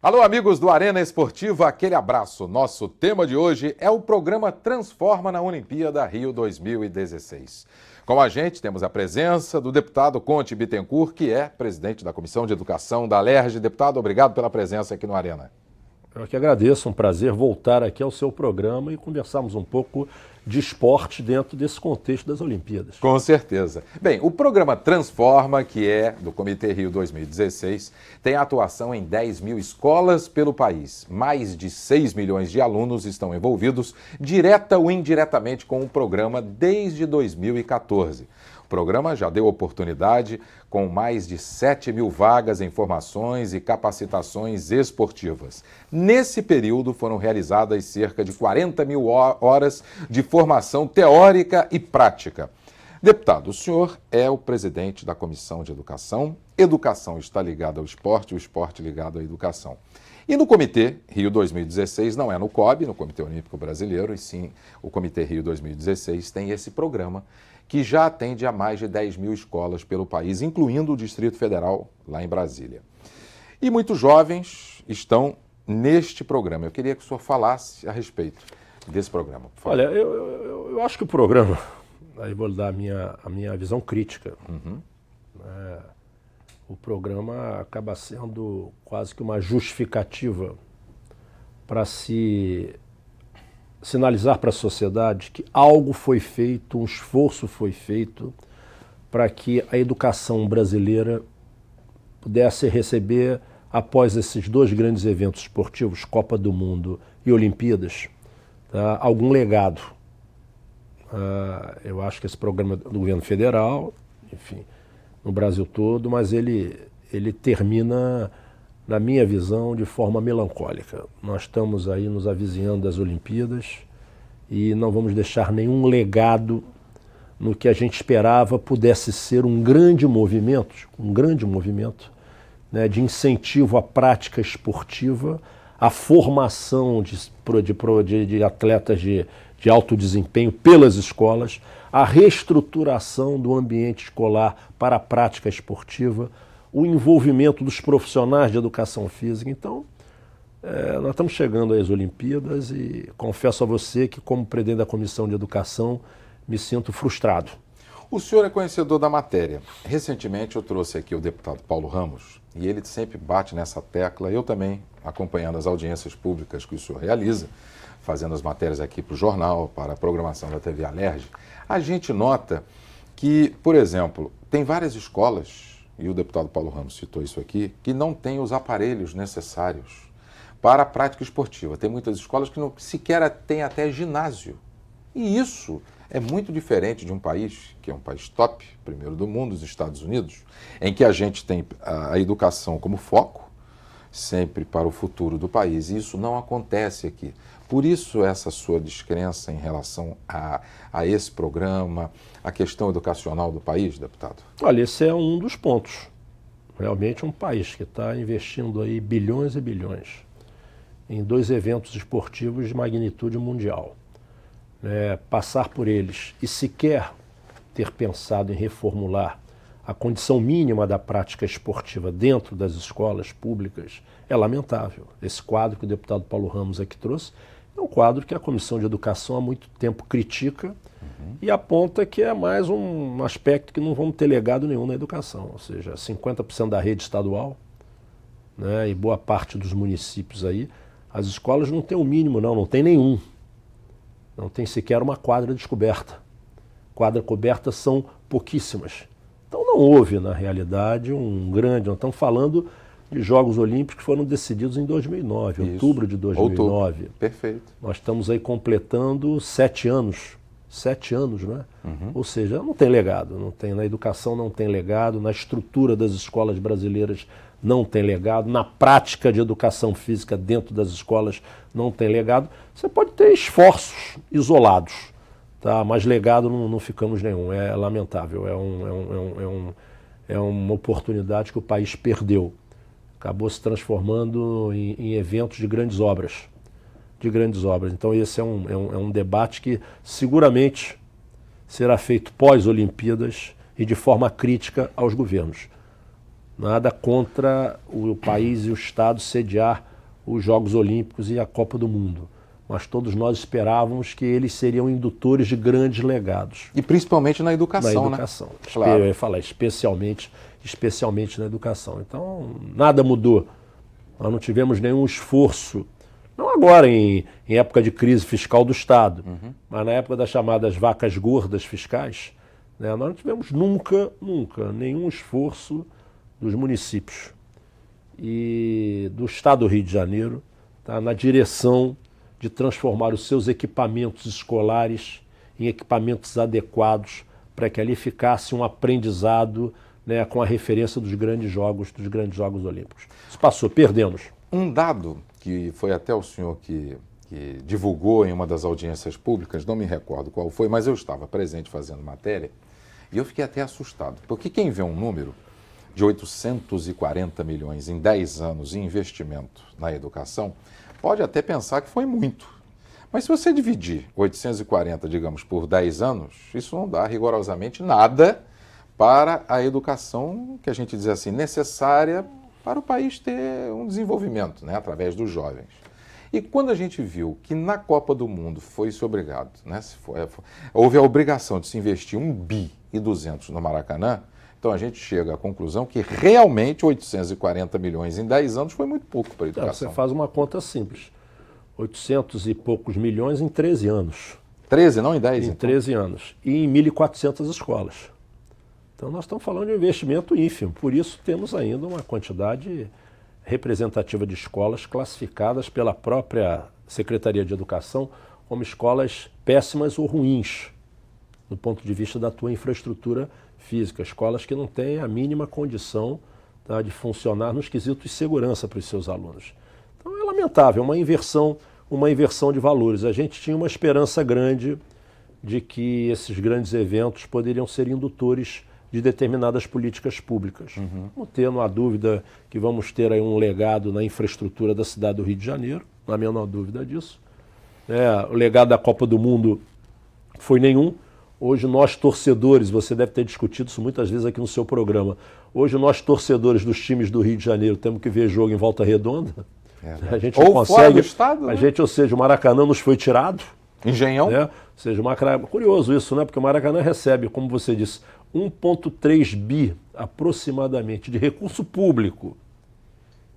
Alô, amigos do Arena Esportiva, aquele abraço. Nosso tema de hoje é o programa Transforma na Olimpíada Rio 2016. Com a gente temos a presença do deputado Conte Bittencourt, que é presidente da Comissão de Educação da Alerj. Deputado, obrigado pela presença aqui no Arena. Eu que agradeço, um prazer voltar aqui ao seu programa e conversarmos um pouco de esporte dentro desse contexto das Olimpíadas. Com certeza. Bem, o programa Transforma, que é do Comitê Rio 2016, tem atuação em 10 mil escolas pelo país. Mais de 6 milhões de alunos estão envolvidos, direta ou indiretamente, com o programa desde 2014. O programa já deu oportunidade com mais de 7 mil vagas em formações e capacitações esportivas. Nesse período foram realizadas cerca de 40 mil horas de formação teórica e prática. Deputado, o senhor é o presidente da Comissão de Educação. Educação está ligada ao esporte, o esporte ligado à educação. E no Comitê Rio 2016, não é no COB, no Comitê Olímpico Brasileiro, e sim o Comitê Rio 2016 tem esse programa que já atende a mais de 10 mil escolas pelo país, incluindo o Distrito Federal, lá em Brasília. E muitos jovens estão neste programa. Eu queria que o senhor falasse a respeito desse programa, por favor. Olha, eu acho que o programa, aí vou dar a minha visão crítica, o programa acaba sendo quase que uma justificativa para se sinalizar para a sociedade que algo foi feito, um esforço foi feito para que a educação brasileira pudesse receber, após esses dois grandes eventos esportivos, Copa do Mundo e Olimpíadas, algum legado. Eu acho que esse programa do governo federal, enfim, no Brasil todo, mas ele termina, na minha visão, de forma melancólica. Nós estamos aí nos avizinhando das Olimpíadas e não vamos deixar nenhum legado no que a gente esperava pudesse ser um grande movimento, né, de incentivo à prática esportiva, à formação de atletas de alto desempenho pelas escolas, a reestruturação do ambiente escolar para a prática esportiva, o envolvimento dos profissionais de educação física. Então, nós estamos chegando às Olimpíadas e confesso a você que, como presidente da Comissão de Educação, me sinto frustrado. O senhor é conhecedor da matéria. Recentemente eu trouxe aqui o deputado Paulo Ramos e ele sempre bate nessa tecla, eu também, acompanhando as audiências públicas que o senhor realiza, fazendo as matérias aqui para o jornal, para a programação da TV Alerj, a gente nota que, por exemplo, tem várias escolas, e o deputado Paulo Ramos citou isso aqui, que não têm os aparelhos necessários para a prática esportiva. Tem muitas escolas que não sequer têm até ginásio. E isso é muito diferente de um país, que é um país top, primeiro do mundo, os Estados Unidos, em que a gente tem a educação como foco, sempre para o futuro do país. E isso não acontece aqui. Por isso essa sua descrença em relação a esse programa, a questão educacional do país, deputado? Olha, esse é um dos pontos. Realmente um país que está investindo aí bilhões e bilhões em dois eventos esportivos de magnitude mundial. Passar por eles e sequer ter pensado em reformular a condição mínima da prática esportiva dentro das escolas públicas é lamentável. Esse quadro que o deputado Paulo Ramos aqui trouxe é um quadro que a Comissão de Educação há muito tempo critica e aponta que é mais um aspecto que não vamos ter legado nenhum na educação, ou seja, 50% da rede estadual, né, e boa parte dos municípios aí, as escolas não têm o mínimo não tem nenhum. Não tem sequer uma quadra descoberta. Quadra coberta são pouquíssimas. Então não houve, na realidade, nós estamos falando de Jogos Olímpicos que foram decididos em 2009, Isso. Outubro de 2009. Outubro. Perfeito. Nós estamos aí completando 7 anos. 7 anos, né? Ou seja, não tem legado. Na educação não tem legado, na estrutura das escolas brasileiras não tem legado, na prática de educação física dentro das escolas não tem legado. Você pode ter esforços isolados, tá? Mas legado não ficamos nenhum. É lamentável, é uma oportunidade que o país perdeu. Acabou se transformando em eventos de grandes obras. Então esse é um debate que seguramente será feito pós-Olimpíadas e de forma crítica aos governos. Nada contra o país e o Estado sediar os Jogos Olímpicos e a Copa do Mundo. Mas todos nós esperávamos que eles seriam indutores de grandes legados. E principalmente na educação, Na educação. Né? Claro. Eu ia falar, especialmente na educação. Então, nada mudou. Nós não tivemos nenhum esforço, não agora em época de crise fiscal do Estado, mas na época das chamadas vacas gordas fiscais, né, nós não tivemos nunca nenhum esforço dos municípios e do Estado do Rio de Janeiro, tá, na direção de transformar os seus equipamentos escolares em equipamentos adequados para que ali ficasse um aprendizado, né, com a referência dos grandes jogos olímpicos. Isso passou, perdemos. Um dado que foi até o senhor que divulgou em uma das audiências públicas, não me recordo qual foi, mas eu estava presente fazendo matéria, e eu fiquei até assustado, porque quem vê um número de 840 milhões em 10 anos em investimento na educação, pode até pensar que foi muito. Mas se você dividir 840, digamos, por 10 anos, isso não dá rigorosamente nada para a educação, que a gente diz assim, necessária para o país ter um desenvolvimento, né, através dos jovens. E quando a gente viu que na Copa do Mundo foi-se obrigado, né, houve a obrigação de se investir 1,2 bi no Maracanã, então a gente chega à conclusão que realmente 840 milhões em 10 anos foi muito pouco para a educação. Você faz uma conta simples. 800 e poucos milhões em 13 anos. 13, não em 10? Em então. 13 anos. E em 1.400 escolas. Então nós estamos falando de um investimento ínfimo. Por isso temos ainda uma quantidade representativa de escolas classificadas pela própria Secretaria de Educação como escolas péssimas ou ruins, do ponto de vista da tua infraestrutura física. Escolas que não têm a mínima condição, tá, de funcionar nos quesitos de segurança para os seus alunos. Então é lamentável, uma inversão de valores. A gente tinha uma esperança grande de que esses grandes eventos poderiam ser indutores de determinadas políticas públicas. Não tendo a dúvida que vamos ter aí um legado na infraestrutura da cidade do Rio de Janeiro, não há a menor dúvida disso. O legado da Copa do Mundo foi nenhum. Hoje nós torcedores, você deve ter discutido isso muitas vezes aqui no seu programa, hoje nós torcedores dos times do Rio de Janeiro temos que ver jogo em Volta Redonda. A gente ou não consegue, fora do estado, né? ou seja, o Maracanã nos foi tirado. Engenhão? Né? Ou seja, o Maracanã, curioso isso, né? Porque o Maracanã recebe, como você disse, 1,3 bi aproximadamente de recurso público.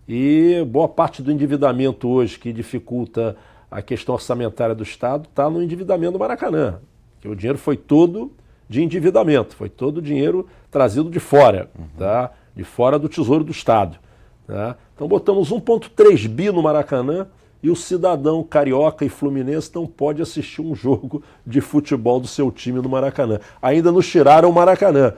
E boa parte do endividamento hoje que dificulta a questão orçamentária do Estado está no endividamento do Maracanã. Que o dinheiro foi todo de endividamento, foi todo dinheiro trazido de fora, tá? De fora do Tesouro do Estado. Tá? Então botamos 1,3 bi no Maracanã e o cidadão carioca e fluminense não pode assistir um jogo de futebol do seu time no Maracanã. Ainda nos tiraram o Maracanã.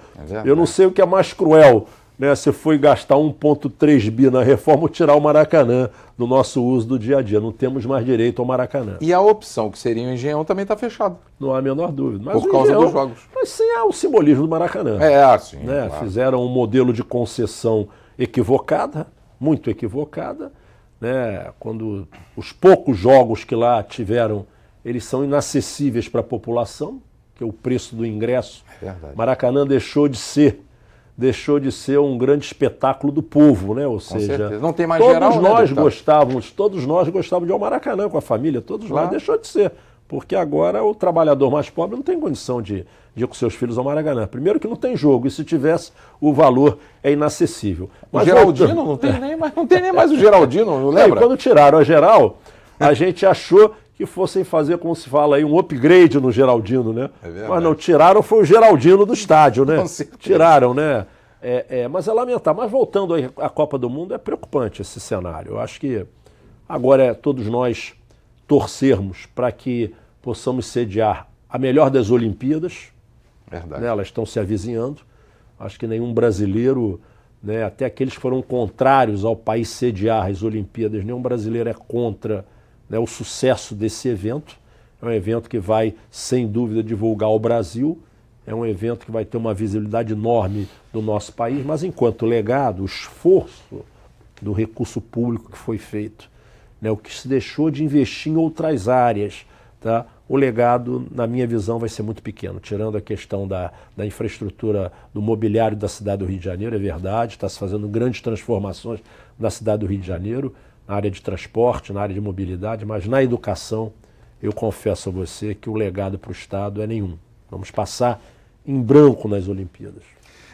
Eu não sei o que é mais cruel, né? Se foi gastar 1,3 bi na reforma ou tirar o Maracanã do nosso uso do dia a dia. Não temos mais direito ao Maracanã. E a opção que seria o Engenhão também está fechado. Não há a menor dúvida. Mas por causa dos jogos. Mas sim, há o simbolismo do Maracanã. Sim. Né? Claro. Fizeram um modelo de concessão equivocada, muito equivocada, né? Quando os poucos jogos que lá tiveram, eles são inacessíveis para a população, que é o preço do ingresso. É verdade. Maracanã deixou de ser um grande espetáculo do povo, né? Ou seja, certeza. Não tem mais geral, todos nós gostávamos de ir ao Maracanã com a família, todos nós, deixou de ser. Porque agora o trabalhador mais pobre não tem condição de ir com seus filhos ao Maracanã. Primeiro que não tem jogo, e se tivesse, o valor é inacessível. Mas o Geraldino não tem nem mais o Geraldino, não lembra? E quando tiraram a geral, a gente achou que fossem fazer, como se fala aí, um upgrade no Geraldino, né? Mas não, tiraram, foi o Geraldino do estádio, né? Tiraram, né? Mas é lamentável. Mas voltando aí à Copa do Mundo, é preocupante esse cenário. Eu acho que agora todos nós torcermos para que possamos sediar a melhor das Olimpíadas. Verdade. Né? Elas estão se avizinhando. Acho que nenhum brasileiro, né, até aqueles que foram contrários ao país sediar as Olimpíadas, nenhum brasileiro é contra, né, o sucesso desse evento. É um evento que vai, sem dúvida, divulgar o Brasil. É um evento que vai ter uma visibilidade enorme do nosso país, mas enquanto legado, o esforço do recurso público que foi feito, né, o que se deixou de investir em outras áreas, tá? O legado, na minha visão, vai ser muito pequeno, tirando a questão da infraestrutura, do mobiliário da cidade do Rio de Janeiro, é verdade, está se fazendo grandes transformações na cidade do Rio de Janeiro, na área de transporte, na área de mobilidade, mas na educação, eu confesso a você que o legado para o Estado é nenhum. Vamos passar em branco nas Olimpíadas.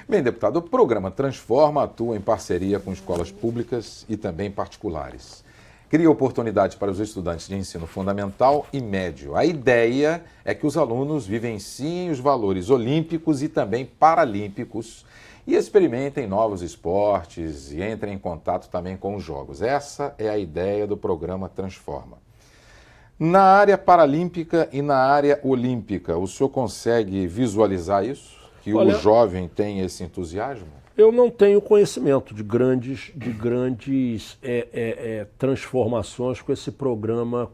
Bem, deputado, o programa Transforma atua em parceria com escolas públicas e também particulares. Cria oportunidades para os estudantes de ensino fundamental e médio. A ideia é que os alunos vivenciem os valores olímpicos e também paralímpicos e experimentem novos esportes e entrem em contato também com os jogos. Essa é a ideia do programa Transforma. Na área paralímpica e na área olímpica, o senhor consegue visualizar isso? Que o jovem tem esse entusiasmo? Eu não tenho conhecimento de grandes transformações com esse programa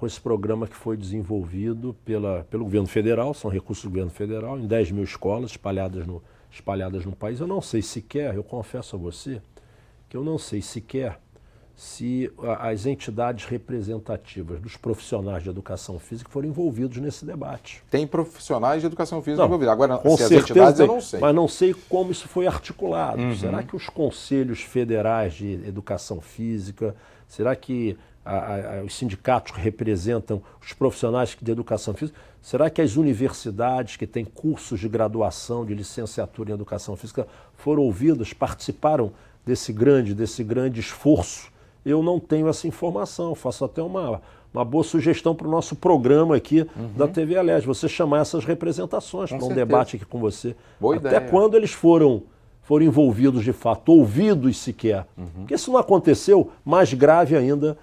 que foi desenvolvido pelo governo federal, são recursos do governo federal, em 10 mil escolas espalhadas no país. Eu não sei sequer, eu confesso a você, que eu não sei sequer se as entidades representativas dos profissionais de educação física foram envolvidos nesse debate. Tem profissionais de educação física envolvidos. Agora, com se as certeza entidades tem, eu não sei. mas não sei como isso foi articulado. Será que os conselhos federais de educação física, será que os sindicatos que representam os profissionais de educação física, será que as universidades que têm cursos de graduação, de licenciatura em educação física foram ouvidas, participaram desse grande esforço? Eu não tenho essa informação, faço até uma boa sugestão para o nosso programa aqui da TV Alerj, você chamar essas representações para um debate aqui com você. Boa até ideia. Quando eles foram envolvidos de fato, ouvidos sequer. Porque se não aconteceu, mais grave ainda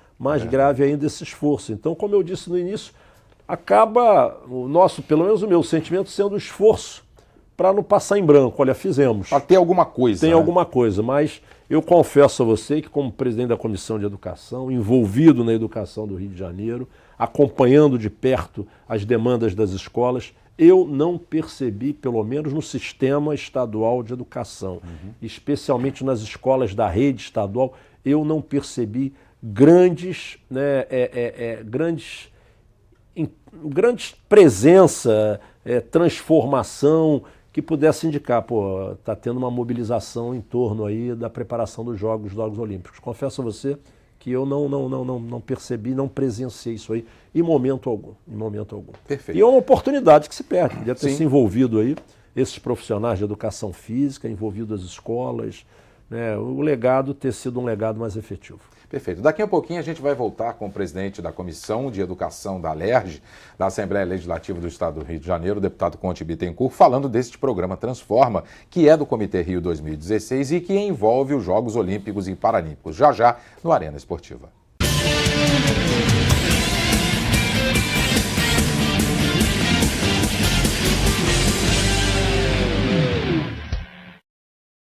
esse esforço. Então, como eu disse no início, acaba pelo menos o meu sentimento, sendo esforço para não passar em branco. Olha, fizemos. Para ter alguma coisa. Tem alguma coisa, mas eu confesso a você que, como presidente da Comissão de Educação, envolvido na educação do Rio de Janeiro, acompanhando de perto as demandas das escolas, eu não percebi, pelo menos no sistema estadual de educação, especialmente nas escolas da rede estadual, eu não percebi grandes presença, transformação, que pudesse indicar, está tendo uma mobilização em torno aí da preparação dos Jogos Olímpicos. Confesso a você que eu não percebi, não presenciei isso aí em momento algum. Perfeito. E é uma oportunidade que se perde, podia ter Sim. se envolvido aí, esses profissionais de educação física, envolvido as escolas, né, o legado ter sido um legado mais efetivo. Perfeito. Daqui a pouquinho a gente vai voltar com o presidente da Comissão de Educação da Alerj, da Assembleia Legislativa do Estado do Rio de Janeiro, o deputado Conte Bittencourt, falando deste programa Transforma, que é do Comitê Rio 2016 e que envolve os Jogos Olímpicos e Paralímpicos, já no Arena Esportiva.